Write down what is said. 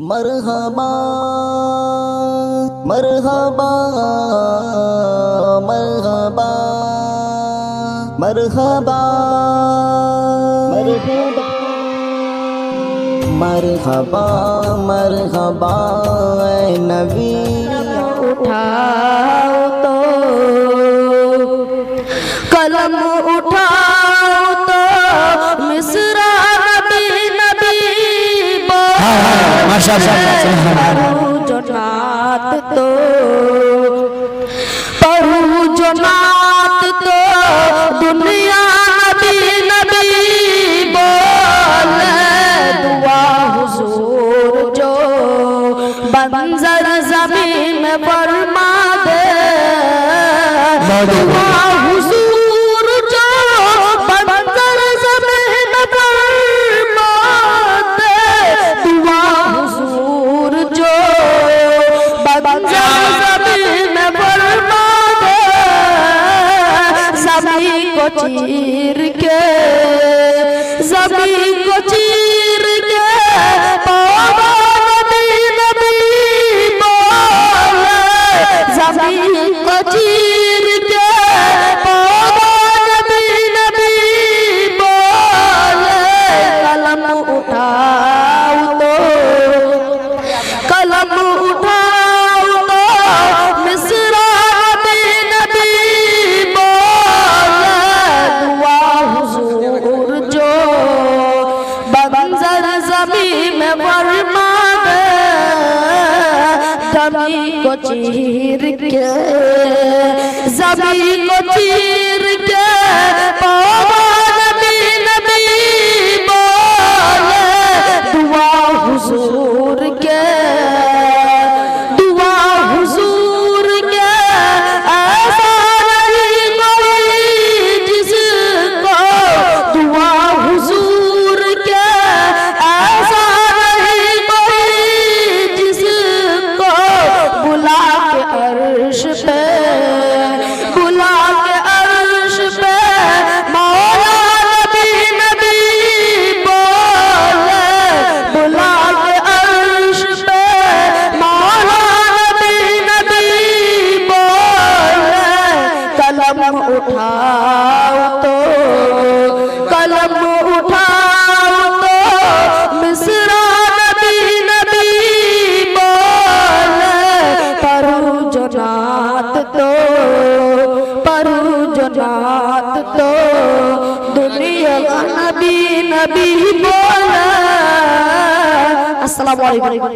मरहबा मरहबा मरहबा मरहबा मरहबा मरहबा ऐ नबी उठाओ तो कलम उठाओ तो मिसरा नबी नबी जो नात तो पढ़ू जो नात तो दुनिया नबी नबी बोले दुआ हुजूर जो बंजर जमीन में फरमा दे दुआ हुजूर जो बंजर जमीन में फरमा दे दुआ हुजूर जो बंजर जमीन में फरमा दे ज़मीन को चीर के ज़मीन को चीर के पावा ज़मीन को चीर के पावा नबी नबी बोले कलम उठाओ तो कलम उठाओ तो मिसरा नबी नबी बोले दुआ हुजूर जो बंजर ज़मीन में फरमा दे ज़मीन को चीर के ज़मीन को चीर के पावा नबी नबी बोले दुआ हुजूर के दुआ हुजूर के ऐसा नहीं कोई जिसको दुआ हुजूर के ऐसा नहीं कोई जिसको बुला के अर्श पे बुला के अर्श पे मौला नबी नबी बोले बुला के अर्श पे मौला नबी नबी बोले कलम उठाओ तो कलम उठाओ तो मिसरा नबी नबी बोले परू जो नात तो परू जो नात तो दुनिया नबी नबी बोले। अस्सलामु अलैकुम।